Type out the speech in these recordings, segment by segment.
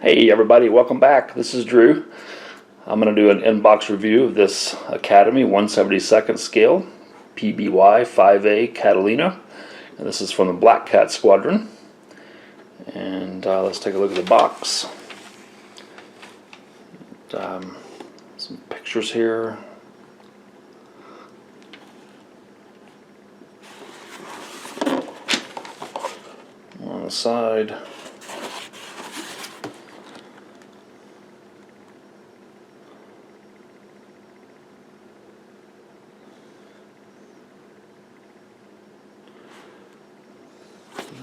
Hey everybody, welcome back. This is Drew. I'm going to do an inbox review of this Academy 1/72 scale PBY-5A Catalina. And this is from the Black Cat Squadron. And let's take a look at the box. Some pictures here. On the side.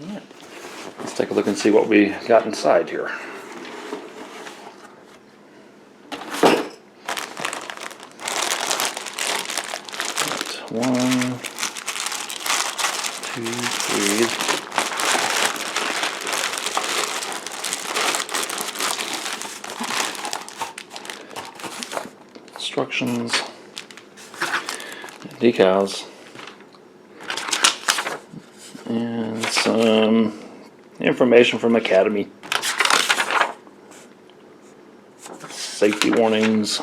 Right. Let's take a look and see what we got inside here. Right. 1, 2, 3. Instructions, decals, and some information from Academy. Safety warnings,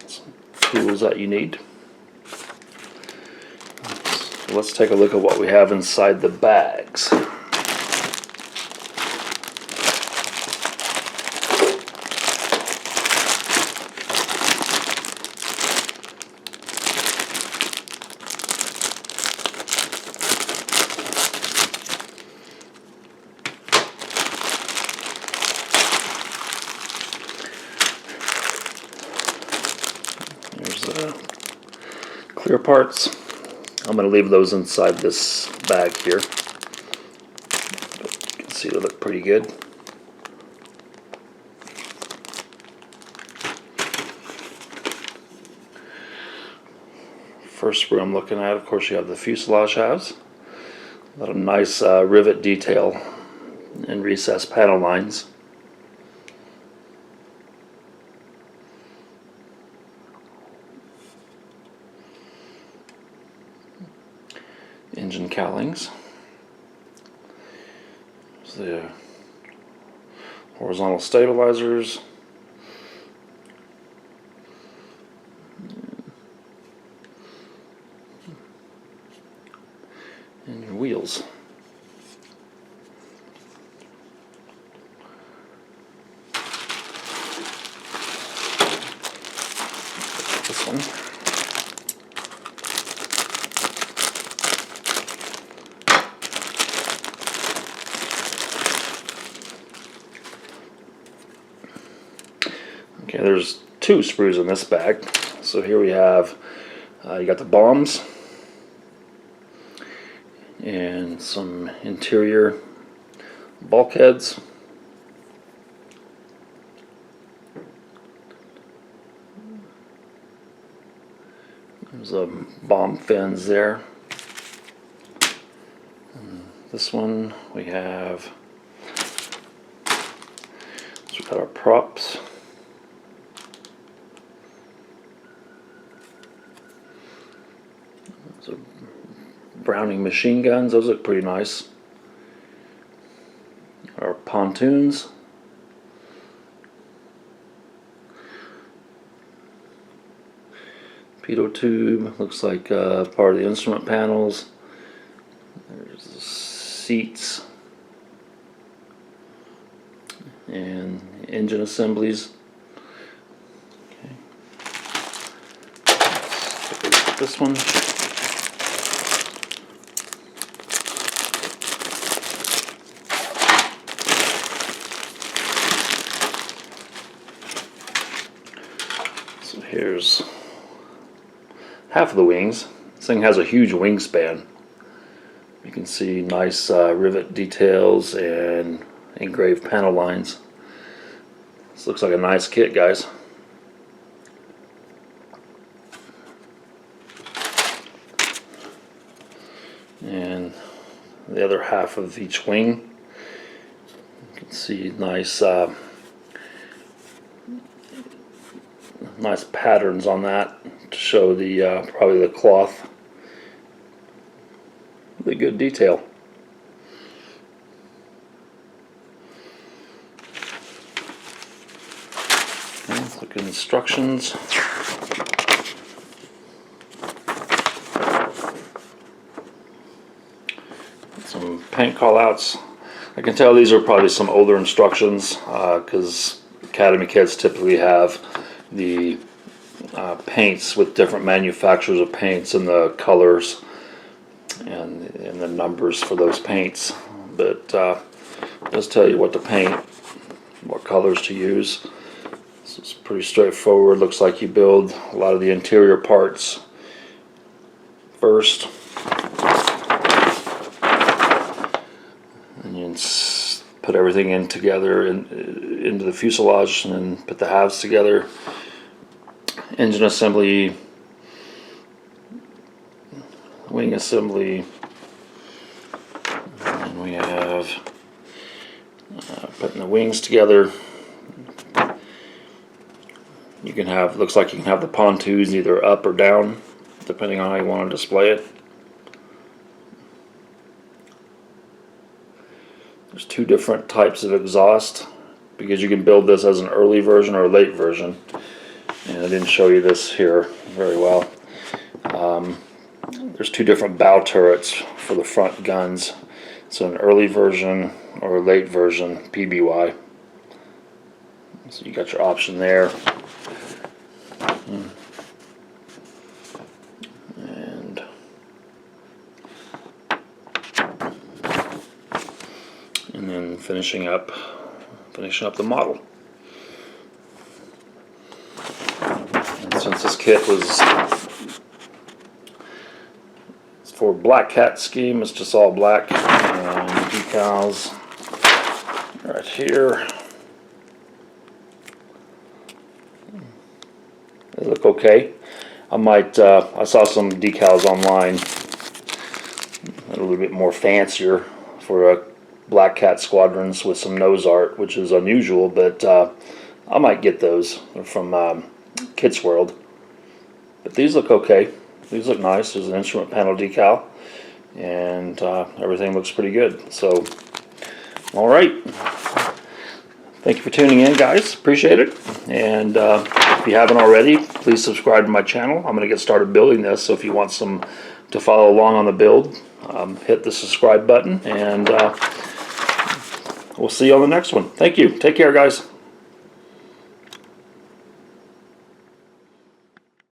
some tools that you need. So let's take a look at what we have inside the bags. There's clear parts. I'm going to leave those inside this bag here. But you can see they look pretty good. First sprue I'm looking at, of course, you have the fuselage halves. A lot of nice rivet detail and recessed panel lines. Engine cowlings. There's the horizontal stabilizers. And your wheels. This one. Okay, there's 2 sprues in this bag. So here we have, you got the bombs and some interior bulkheads. There's a bomb fins there. And this one we have, so we've got our props. So Browning machine guns, those look pretty nice. Our pontoons. Pitot tube, looks like part of the instrument panels. There's the seats and engine assemblies. Okay. Let's take a look at this one. So here's half of the wings. This thing has a huge wingspan. You can see nice rivet details and engraved panel lines. This looks like a nice kit, guys. And the other half of each wing, you can see nice nice patterns on that to show the probably the cloth. Really good detail. instructions. Some paint callouts. I can tell these are probably some older instructions because Academy kits typically have the paints with different manufacturers of paints and the colors and the numbers for those paints. But it does tell you what to paint, what colors to use. So it's pretty straightforward. Looks like you build a lot of the interior parts first. And you put everything in together into the fuselage and then put the halves together. Engine assembly, wing assembly, and we have putting the wings together. You can have, looks like you can have the pontoons either up or down, depending on how you want to display it. There's two different types of exhaust because you can build this as an early version or a late version. And I didn't show you this here very well. There's two different bow turrets for the front guns. So an early version or a late version PBY. So you got your option there. And then finishing up the model. And since this kit was for Black Cat scheme, it's just all black and decals right here. They look okay. I might I saw some decals online a little bit more fancier for a Black Cat squadrons with some nose art, which is unusual, but I might get those. They're from Kits World. But these look okay. These look nice. There's an instrument panel decal, and everything looks pretty good. So, all right. Thank you for tuning in, guys. Appreciate it. And if you haven't already, please subscribe to my channel. I'm going to get started building this, so if you want some to follow along on the build, hit the subscribe button, and we'll see you on the next one. Thank you. Take care, guys.